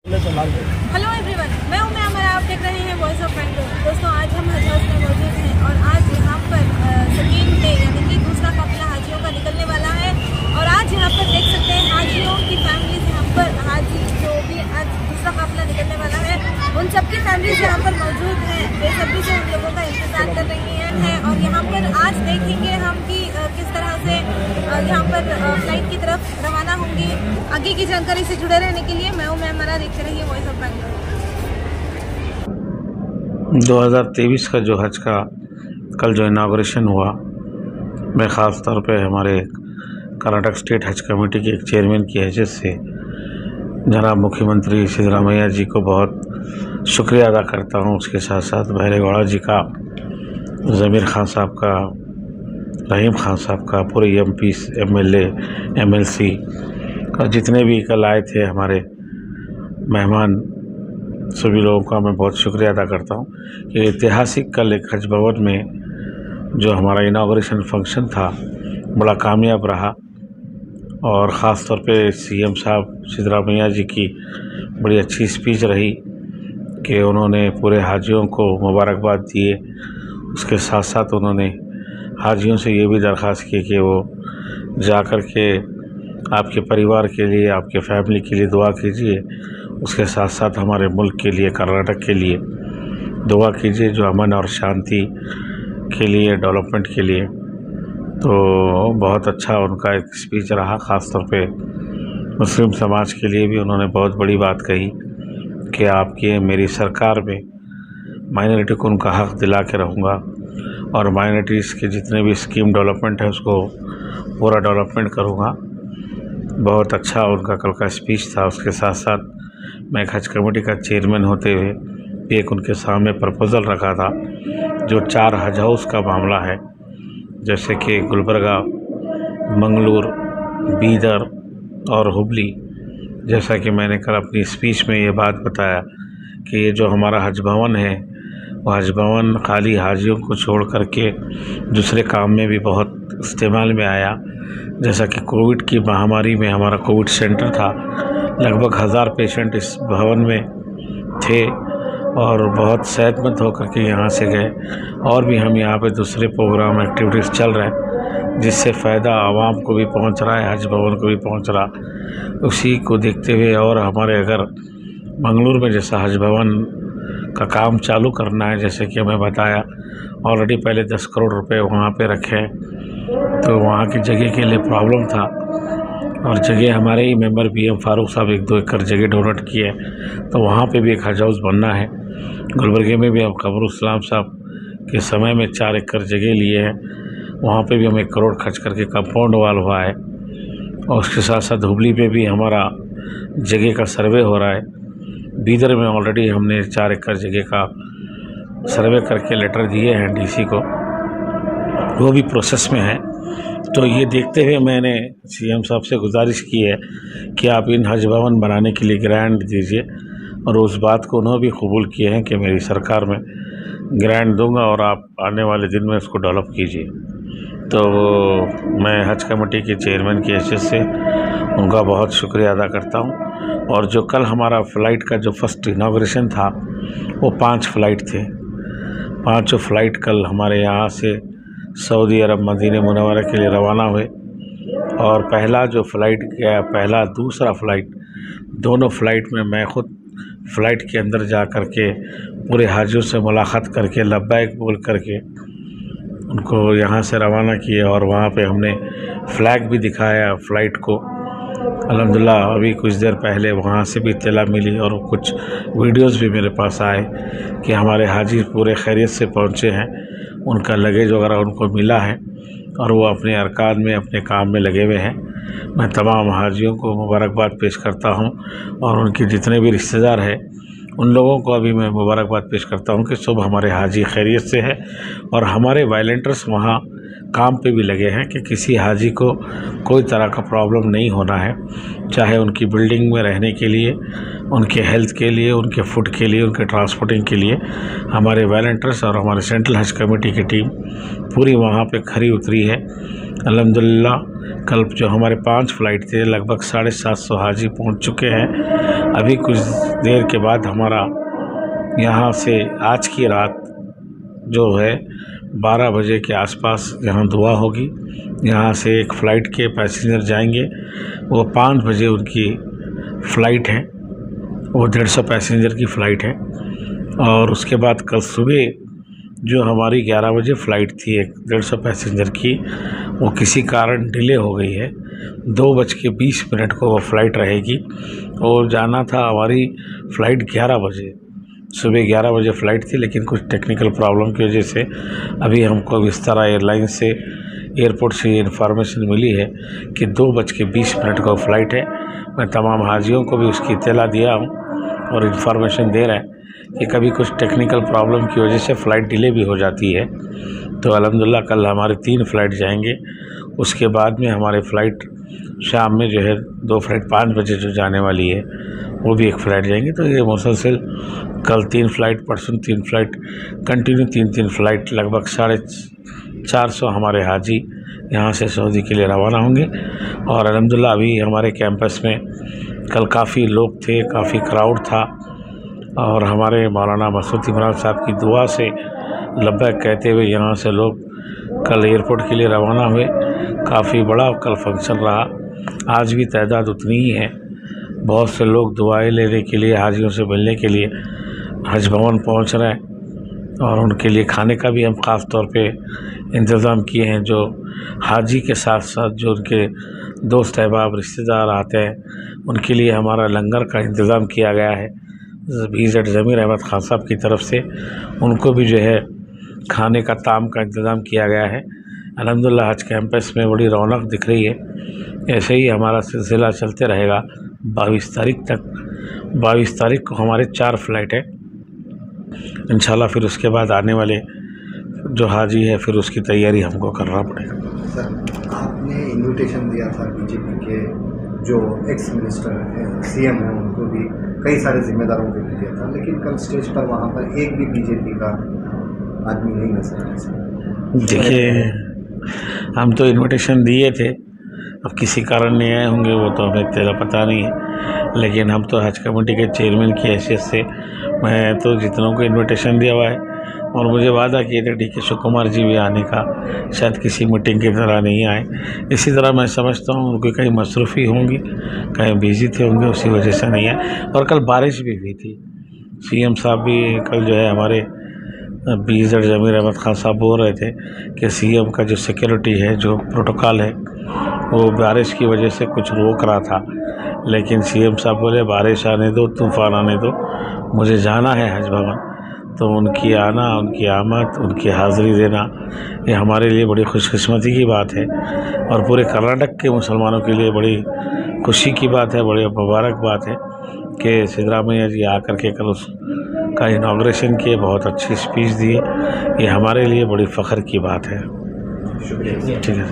Hello everyone, मैं हूं ma'am और आप देख रहे हैं वॉइस ऑफ बैंगलोर। दोस्तों, आज हम हज हाउस में मौजूद हैं और आज यहाँ पर सेकेंड डे यानी कि दूसरा काफिला हाजियों का निकलने वाला है। और आज यहाँ पर देख सकते हैं हाजियों की फैमिलीज यहाँ पर, हाजी जो भी आज दूसरा काफिला निकलने वाला है उन सबकी फैमिलीज यहाँ पर मौजूद हैं। बेसब्री से उन लोगों का इंतजार कर रही हैं और यहाँ पर आज देखेंगे हम कि किस तरह से यहाँ पर फ्लाइट की तरफ रवाना होंगी। आगे की जानकारी से जुड़े रहने के लिए मैं हूं मैम, देखते रहिए वॉइस ऑफ बैंगलोर। 2023 का जो हज का कल जो इनाग्रेशन हुआ, मैं ख़ास तौर पे हमारे कर्नाटक स्टेट हज कमेटी के एक चेयरमैन की हैसियत से जनाब मुख्यमंत्री सिद्धरामैया जी को बहुत शुक्रिया अदा करता हूँ। उसके साथ साथ बहरेगौड़ा जी का, ज़मीर खान साहब का, रहीम खान साहब का, पूरे MP, MLA, MLC और जितने भी कल आए थे हमारे मेहमान, सभी लोगों का मैं बहुत शुक्रिया अदा करता हूँ कि ऐतिहासिक कल एक हज भवन में जो हमारा इनाग्रेशन फंक्शन था बड़ा कामयाब रहा। और ख़ास तौर पे CM साहब सिद्धरामैया जी की बड़ी अच्छी स्पीच रही कि उन्होंने पूरे हाजियों को मुबारकबाद दिए। उसके साथ साथ उन्होंने हाजियों से ये भी दरख्वास्त की कि वो जाकर के आपके परिवार के लिए, आपके फैमिली के लिए दुआ कीजिए। उसके साथ साथ हमारे मुल्क के लिए, कर्नाटक के लिए दुआ कीजिए, जो अमन और शांति के लिए, डेवलपमेंट के लिए। तो बहुत अच्छा उनका एक स्पीच रहा। ख़ास तौर पे मुस्लिम समाज के लिए भी उन्होंने बहुत बड़ी बात कही कि आपकी मेरी सरकार में माइनॉरिटी को उनका हक़ दिला के रहूँगा और माइनॉरिटीज़ के जितने भी स्कीम डेवलपमेंट है उसको पूरा डेवलपमेंट करूँगा। बहुत अच्छा उनका कल का स्पीच था। उसके साथ साथ मैं हज कमेटी का चेयरमैन होते हुए एक उनके सामने प्रपोज़ल रखा था जो 4 हज हाउस का मामला है, जैसे कि गुलबर्गा, मंगलूर, बीदर और हुबली। जैसा कि मैंने कल अपनी स्पीच में ये बात बताया कि ये जो हमारा हज भवन है वो हज भवन खाली हाजियों को छोड़ करके दूसरे काम में भी बहुत इस्तेमाल में आया। जैसा कि कोविड की महामारी में हमारा कोविड सेंटर था, लगभग 1000 पेशेंट इस भवन में थे और बहुत सेहतमंद होकर के यहाँ से गए। और भी हम यहाँ पे दूसरे प्रोग्राम एक्टिविटीज़ चल रहे हैं जिससे फ़ायदा आवाम को भी पहुँच रहा है, हज भवन को भी पहुँच रहा। उसी को देखते हुए और हमारे अगर मंगलूर में जैसा हज भवन का काम चालू करना है, जैसे कि हमें बताया ऑलरेडी पहले 10 करोड़ रुपए वहाँ पे रखे हैं, तो वहाँ की जगह के लिए प्रॉब्लम था और जगह हमारे ही मेंबर BM फारूक साहब 1-2 एकड़ जगह डोनेट किए, तो वहाँ पे भी एक हज हाउस बनना है। गुलबर्गे में भी हम कमरुल साहब के समय में 4 एकड़ जगह लिए हैं, वहाँ पे भी हम 1 करोड़ खर्च करके कंपाउंड वाल हुआ है। और उसके साथ साथ हुबली पे भी हमारा जगह का सर्वे हो रहा है। बीदर में ऑलरेडी हमने 4 एकड़ जगह का सर्वे करके लेटर दिए हैं DC को, वो भी प्रोसेस में है। तो ये देखते हुए मैंने CM साहब से गुजारिश की है कि आप इन हज भवन बनाने के लिए ग्रांट दीजिए, और उस बात को उन्होंने भी कबूल किए हैं कि मेरी सरकार में ग्रांट दूंगा और आप आने वाले दिन में उसको डेवलप कीजिए। तो मैं हज कमेटी के चेयरमैन की हैसियत से उनका बहुत शुक्रिया अदा करता हूं। और जो कल हमारा फ़्लाइट का जो फर्स्ट इनाग्रेशन था वो 5 फ़्लाइट थे। 5 फ़्लाइट कल हमारे यहाँ से सऊदी अरब मदीना मुनव्वरा के लिए रवाना हुए। और पहला जो फ़्लाइट गया, पहला दूसरा फ़्लाइट, दोनों फ़्लाइट में मैं ख़ुद फ़्लाइट के अंदर जा कर के पूरे हाजियों से मुलाकात करके लब्बैक बोल करके उनको यहाँ से रवाना किए। और वहाँ पे हमने फ़्लैग भी दिखाया फ़्लाइट को। अल्हम्दुलिल्लाह अभी कुछ देर पहले वहाँ से भी इत्तला मिली और कुछ वीडियोस भी मेरे पास आए कि हमारे हाजी पूरे खैरियत से पहुँचे हैं, उनका लगेज वगैरह उनको मिला है और वो अपने अरकान में, अपने काम में लगे हुए हैं। मैं तमाम हाजियों को मुबारकबाद पेश करता हूँ और उनके जितने भी रिश्तेदार हैं उन लोगों को अभी मैं मुबारकबाद पेश करता हूँ कि सब हमारे हाजी खैरियत से है। और हमारे वॉलंटियर्स वहाँ काम पे भी लगे हैं कि किसी हाजी को कोई तरह का प्रॉब्लम नहीं होना है, चाहे उनकी बिल्डिंग में रहने के लिए, उनके हेल्थ के लिए, उनके फूड के लिए, उनके ट्रांसपोर्टिंग के लिए हमारे वॉलंटियर्स और हमारे सेंट्रल हज कमेटी की टीम पूरी वहाँ पे खरी उतरी है। अल्हम्दुलिल्लाह कल जो हमारे 5 फ़्लाइट थे, लगभग 750 हाजी पहुंच चुके हैं। अभी कुछ देर के बाद हमारा यहाँ से आज की रात जो है 12 बजे के आसपास यहाँ दुआ होगी। यहाँ से एक फ़्लाइट के पैसेंजर जाएंगे, वो 5 बजे उनकी फ़्लाइट है, वो 150 पैसेंजर की फ़्लाइट है। और उसके बाद कल सुबह जो हमारी 11 बजे फ़्लाइट थी 150 पैसेंजर की, वो किसी कारण डिले हो गई है। 2:20 को वो फ़्लाइट रहेगी और जाना था हमारी फ़्लाइट 11 बजे, सुबह 11 बजे फ़्लाइट थी, लेकिन कुछ टेक्निकल प्रॉब्लम की वजह से अभी हमको विस्तारा एयरलाइंस से एयरपोर्ट से इन्फॉर्मेशन मिली है कि 2:20 को फ़्लाइट है। मैं तमाम हाजियों को भी उसकी इत्तला दिया हूँ और इन्फॉर्मेशन दे रहे हैं कि कभी कुछ टेक्निकल प्रॉब्लम की वजह से फ़्लाइट डिले भी हो जाती है। तो अल्हम्दुलिल्लाह कल हमारे 3 फ़्लाइट जाएंगे। उसके बाद में हमारे फ़्लाइट शाम में जो है 2 फ़्लाइट 5 बजे जो जाने वाली है, वो भी 1 फ़्लाइट जाएंगी। तो ये मुसलसल कल 3 फ़्लाइट, परसों 3 फ़्लाइट, कंटिन्यू 3-3 फ़्लाइट, लगभग 450 हमारे हाजी यहाँ से सऊदी के लिए रवाना होंगे। और अल्हम्दुलिल्लाह अभी हमारे कैंपस में कल काफ़ी लोग थे, काफ़ी क्राउड था और हमारे मौलाना मसूद इमरान साहब की दुआ से लब्बैक कहते हुए यहाँ से लोग कल एयरपोर्ट के लिए रवाना हुए। काफ़ी बड़ा कल फंक्शन रहा। आज भी तादाद उतनी ही है। बहुत से लोग दुआएं लेने के लिए, हाजियों से मिलने के लिए हज भवन पहुँच रहे हैं और उनके लिए खाने का भी हम ख़ास तौर पे इंतज़ाम किए हैं। जो हाजी के साथ साथ जो उनके दोस्त अहबाब रिश्तेदार आते हैं, उनके लिए हमारा लंगर का इंतज़ाम किया गया है BZ ज़मीर अहमद खान साहब की तरफ से। उनको भी जो है खाने का ताम का इंतज़ाम किया गया है। अल्हम्दुलिल्लाह हज कैंपस में बड़ी रौनक दिख रही है। ऐसे ही हमारा सिलसिला चलते रहेगा 22 तारीख तक। 22 तारीख को हमारे 4 फ़्लाइट है इंशाल्लाह। फिर उसके बाद आने वाले जो हाजी है फिर उसकी तैयारी हमको करना पड़ेगा। सर, आपने इन्विटेशन दिया था BJP के जो एक्स मिनिस्टर CM हैं, उनको भी कई सारे जिम्मेदारों को भी दिया था, लेकिन कल स्टेज पर वहाँ पर एक भी BJP का आदमी नहीं नजर आया। देखिए, हम तो इन्विटेशन दिए थे, अब किसी कारण नहीं आए होंगे वो तो हमें तेरा पता नहीं है, लेकिन हम तो हज कमेटी के चेयरमैन की हैसियत से मैं तो जितनों को इन्विटेशन दिया हुआ है और मुझे वादा किए थे DK शिव कुमार जी भी आने का, शायद किसी मीटिंग की तरह नहीं आए। इसी तरह मैं समझता हूँ उनकी कहीं मसरूफ़ी होंगी, कहीं बिजी थे होंगे, उसी वजह से नहीं आए। और कल बारिश भी हुई थी। CM साहब भी कल जो है हमारे BZ ज़मीर अहमद खान साहब बोल रहे थे कि CM का जो सिक्योरिटी है, जो प्रोटोकॉल है, वो बारिश की वजह से कुछ रोक रहा था, लेकिन CM साहब बोले बारिश आने दो, तूफ़ान आने दो, मुझे जाना है हज भवन। तो उनकी आना, उनकी आमद, उनकी हाज़िरी देना, ये हमारे लिए बड़ी खुशकिस्मती की बात है और पूरे कर्नाटक के मुसलमानों के लिए बड़ी खुशी की बात है, बड़ी मुबारक बात है कि सिद्धरामैया जी आकर के कल उसका इनाग्रेशन किए, बहुत अच्छी स्पीच दी। ये हमारे लिए बड़ी फ़ख्र की बात है। शुक्रिया। ठीक है।